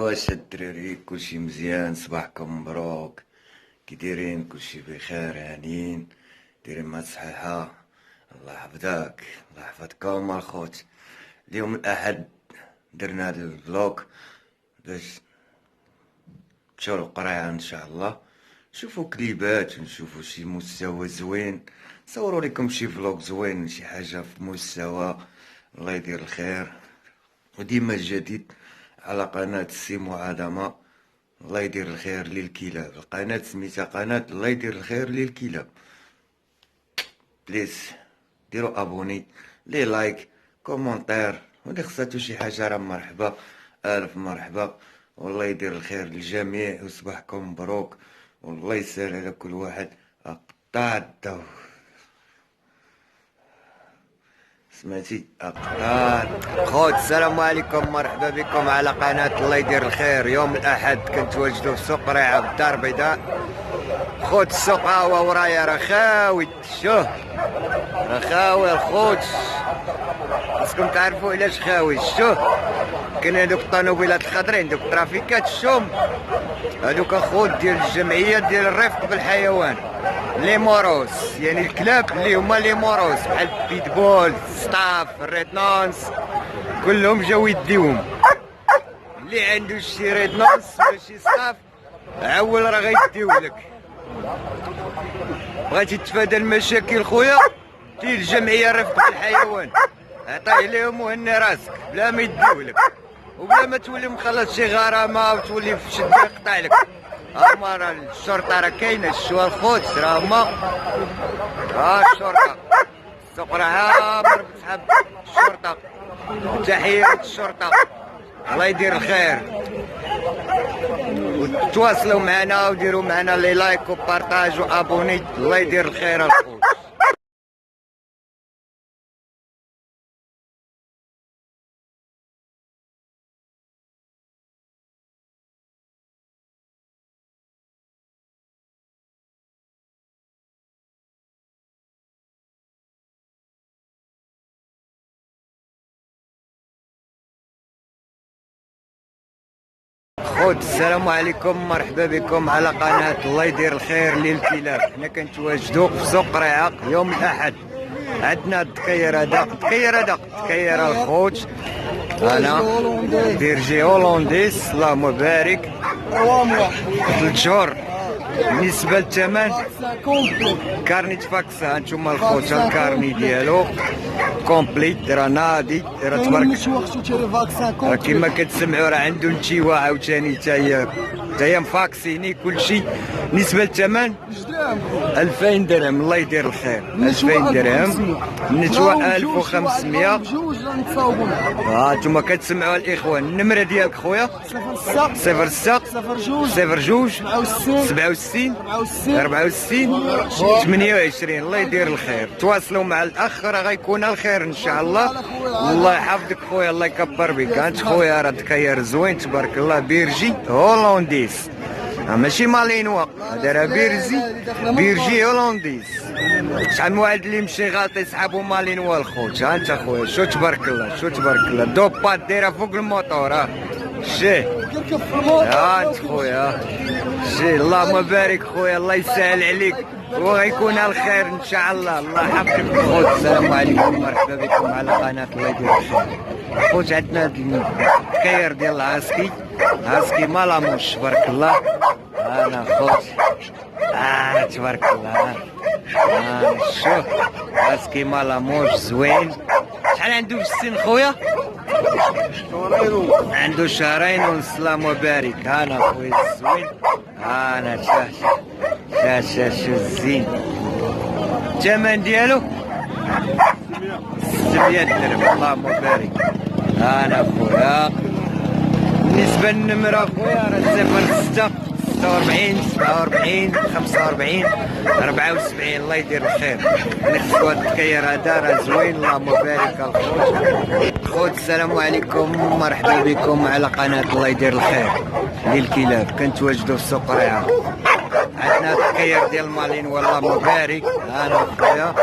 واش الدراري كلشي مزيان؟ صباحكم مبروك. كي دايرين؟ كلشي بخير هانيين؟ دايرين مع الصحيحة؟ الله يحفظك، الله يحفظكم الخوت. اليوم الاحد درنا هاد الفلوق باش تمشيو للقرايه ان شاء الله، نشوفو كليبات، نشوفو شي مستوى زوين، نصورو لكم شي فلوق زوين، شي حاجه في مستوى. الله يدير الخير، وديما جديد على قناة السي معادمة. الله يدير الخير للكلاب، القناة سميتها قناة الله يدير الخير للكلاب. بليز ديروا ابوني، لي لايك، كومونتير، واللي خصاتو شي حاجة راه مرحبا، الف مرحبا. والله يدير الخير للجميع، وصباحكم مبروك، والله يسهل على كل واحد. اقطع الضو، سمعتي؟ اقطار خوت. السلام عليكم، مرحبا بكم على قناة الله يدير الخير. يوم الاحد كنتواجدوا في سوق ريعة بالدار البيضاء. خوت السوق هو ورايا راه خاوي، شوف راه خاوي الخوت، خاصكم تعرفوا علاش خاوي. شوف كاين هادوك الطونوبيلات الخضرين، دوك الترافيكات، الشوم هادوك اخوت ديال الجمعية ديال الرفق بالحيوان، لي موروس، يعني الكلاب اللي هما لي موروس بحال بيتبول، ستاف، ريتنونس، كلهم جاو يديوهم. اللي عنده شي ريتنونس ولا شي ستاف عول راه غيديولك. بغيتي تفادى المشاكل خويا، دير الجمعية رفق بالحيوان، عطيه ليهم وهني راسك بلا ما يديولك، وبلا ما تولي مخلص شي غرامة وتولي في شد يقطع لك. هما راه الشرطة راه كاينة، الشوا الخوت راه هما الشرطة. السوق راه عامر بصحاب الشرطة. تحية للشرطة، الله يدير الخير. وتواصلوا معنا وديروا معنا لي لايك وبارطاج وابوني، الله يدير الخير الخوت. خوت السلام عليكم، مرحبا بكم على قناة الله يدير الخير للكلاب. حنا كنتواجدوا في سوق ريعة يوم الاحد. عندنا الدكير هذا، دكير الخوت، انا بيرجي هولنديس، اللهم بارك، 3 شهور. بالنسبه للثمن كارنيت فاكس، هانتوما الخوت الكارني ديالو كومبليت، راه ناضي، راه تبارك. راه كيما كتسمعوا راه عنده انتواء عاوتاني، حتى هي مفاكسيني كلشي. بالنسبه للثمن 2000 درهم، الله يدير الخير. 2000 درهم، النتوى 1500. هانتوما كتسمعوا الاخوان. النمره ديالك خويا 06 02 67 64 28. الله يدير الخير، تواصلوا مع الاخ راه غيكون الخير ان شاء الله. الله يحفظك خويا، الله يكبر بك. انت خويا راه دكاير زوين تبارك الله، بيرجي هولنديس، ماشي مالينوا، هذا راه بيرجي هولنديس. شحال من واحد اللي مشي غالطي صحابو مالينوا الخوت. ها انت خويا شو تبارك الله، شو تبارك الله، دوبات دايره فوق الموطور. شي ها انت خويا، شي اللهم بارك خويا، الله يسهل عليك وغيكون الخير ان شاء الله. الله يحفظك خوت. السلام عليكم، مرحبا بكم على قناه الله يدير الخير. خوت عندنا الدكاير ديال الهاسكي مالاموش تبارك الله. انا خوت تبارك الله. شوف هاسكي مالاموش زوين. شحال عنده في السن خويا؟ عنده شهرين ونص، اللهم بارك. انا خويا الزوين، انا شو الزين. الثمن ديالو 600 درهم، اللهم بارك. انا خويا بالنسبه للنمره خويا راه 06 46 47 45 74. الله يدير الخير. خصو هاد الدكاير هذا راه زوين، اللهم بارك الخوت. خوت السلام عليكم، مرحبا بكم على قناة الله يدير الخير للكلاب. كنتواجدوا في سوق ريعة. عندنا الدكاير ديال المالين، والله مبارك. انا خويا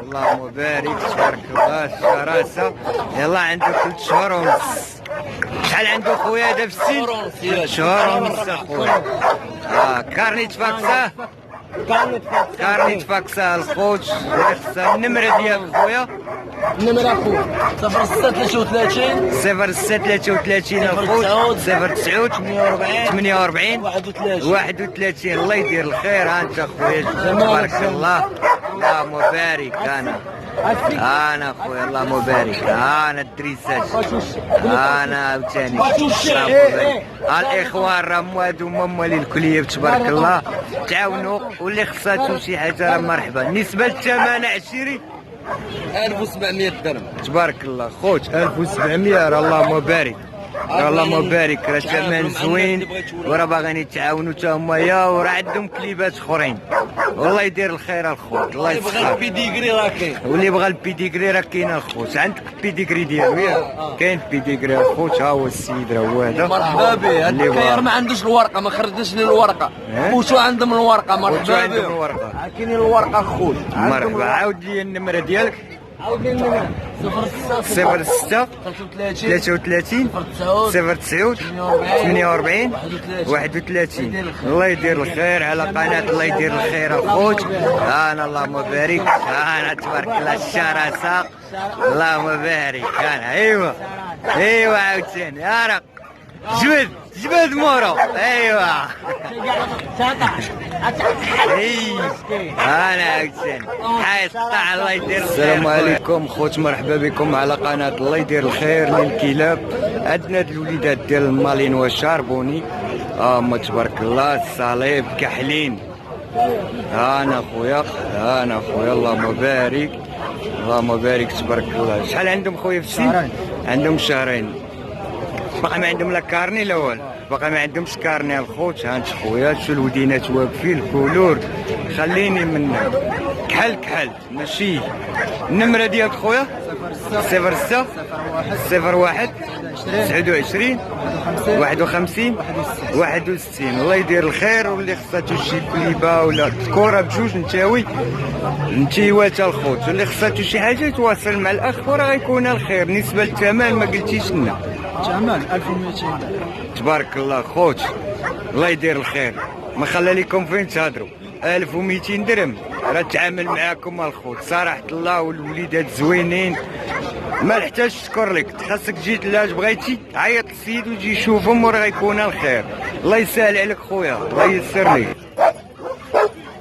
اللهم بارك تبارك الله، الشراسة. يلا عنده 3 شهور ونص. شحال عنده خويا هذا في السن؟ شهر ونص خويا. كارنيت فاكسه، كارنيت فاكسه الخوت اللي خصها النمره ديال خويا. النمرة خويا 0633 0633 الخوت 09 48 31 31. الله يدير الخير. ها انت خويا تبارك الله، اللهم بارك. انا خويا اللهم بارك. انا الدريسات، انا عاوتاني الاخوان راهم هادو موالين الكليه تبارك الله، تعاونوا واللي خصاتو شي حاجه راه مرحبا. بالنسبه للثمن عشيري 1700 درهم تبارك الله خوت. 1700 راه اللهم بارك، راه اللهم بارك. راه ثمن زوين وراه باغيين يتعاونوا تا هما يا وراه عندهم كليبات اخرين. والله يدير الخير الخوت، الله اللي بغى يسخر. البيديغري راه كاين. واللي بغى البيديغري راه كاين الخوت. عندك البيديغري ديالو ياك؟ كاين البيديغري الخوت. ها هو السيد راه هو هذا. مرحبا به. هاد الكير ما عندوش الورقه، ما خرجناش لي الورقه. خوتو عندهم الورقه. خوتو مرحبا عندهم به. الورقه. كاينين الورقه خوت. مرحبا. عاود لي النمره ديالك. عاود لي النمره 06 33 09 48 31. الله يدير الخير على قناة الله يدير الخير الخوت. انا اللهم بارك. انا تبارك الله الشراسة، اللهم بارك. انا ايوا عاوتاني راه جبد مورو. ايوا انا عاوتاني حيت طاع. الله يدير الخير. السلام عليكم خوت، مرحبا بكم على قناة الله يدير الخير للكلاب. عندنا الوليدات ديال المالين والشاربوني. ما تبارك الله الصليب كحلين. انا خويا اللهم بارك، اللهم بارك تبارك الله. شحال عندهم خويا في السن؟ عندهم شهرين. باقي ما عندهم لا كارني لا والو، باقي ما عندهمش كارني الخوت. ها انت خويا شو الودينات واقفين الكولور. خليني من كحل ماشي. النمره ديالك خويا 06 01 29 51 61. الله يدير الخير. واللي خصاتو شي كليبه ولا كره بجوج نتيوات الخوت، واللي خصاتو شي حاجه يتواصل مع الاخ وراه غيكون الخير. بالنسبه للثمن ما قلتيش لنا. ثمن 1200 تبارك الله خوت، الله يدير الخير. ما خلى لكم فين تهضروا. 1200 درهم راه تعامل معاكم الخوت صراحه الله. والوليدات زوينين ما نحتاج نشكر لك. خاصك تجي لاش بغيتي عيط للسيد ويجي يشوفهم وراه غيكون الخير. الله يسهل عليك خويا، الله ييسر لك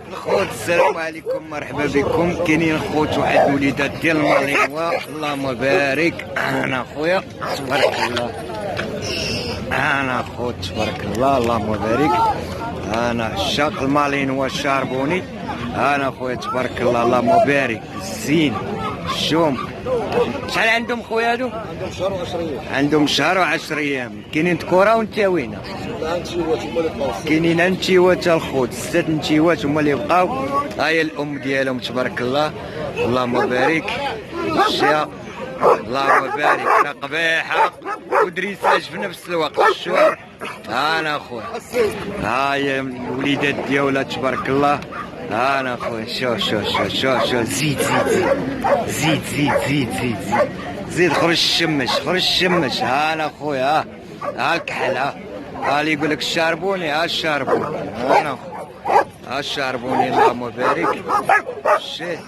الخوت. السلام عليكم مرحبا بكم. كاينين خوت واحد الوليدات ديال المالينوا. اللهم بارك. انا خويا تبارك الله. انا خوت تبارك الله اللهم بارك. انا عشاق المالينوا الشاربوني. انا خويا تبارك الله اللهم بارك. الزين الشوم. شحال عندهم خويا هادو؟ عندهم شهر و10 ايام. كاينين تكوره ونتاوينه. كاينين انتيوات الخوت 6 انتيوات هما اللي بقاو. هاهي الام ديالهم تبارك الله اللهم بارك. الشيا اللهم بارك. راه قبيحه ودريساج في نفس الوقت. شو انا خويا هاهي الوليدات ديالها تبارك الله. انا خويا شو زيد خرج الشمش. انا خويا ها الكحل. ها اللي يقول لك الشاربوني. ها الشاربوني. انا ها الشاربوني اللهم بارك. شي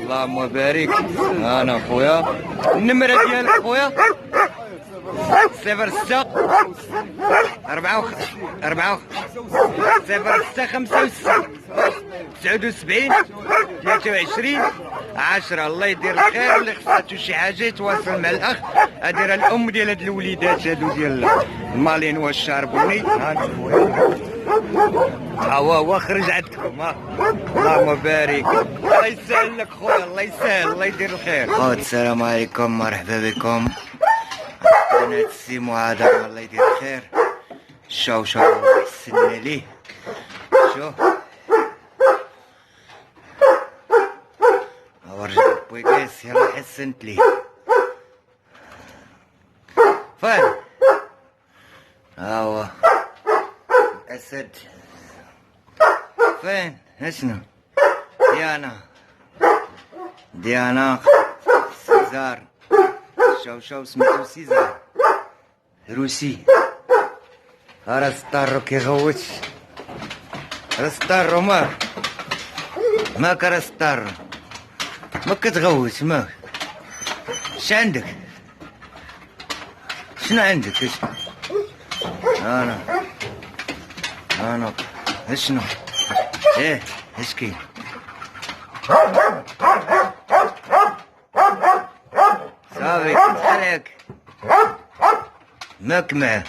اللهم بارك. انا خويا النمره ديالك خويا 06 4 06 65 79 23 10. الله يدير الخير. اللي خصاتو شي حاجه يتواصل مع الاخ. هادي راه الام ديال هاد الوليدات هادو ديال المالين والشاربوني. ها انت خويا هو خرج عندكم. اللهم بارك. الله يسهل لك خويا، الله يسهل، الله يدير الخير. السلام عليكم مرحبا بكم قناة السي معاذ. الله يدير الخير. شو حسنا ليه. شو ورجع بويقاس. يلا حسنت ليه. فين هو الاسد؟ فين شنو؟ ديانا سيزار. شو سميتو سيزار. روسي راس طارو كيغوت راس طارو ماك راس طارو ما كتغوت ماك اش عندك شنو عندك انا اشنو ايه اش كاين صافي عليك ماك معاه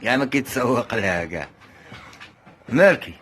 يا ما كيتسوق لها كاع مالكي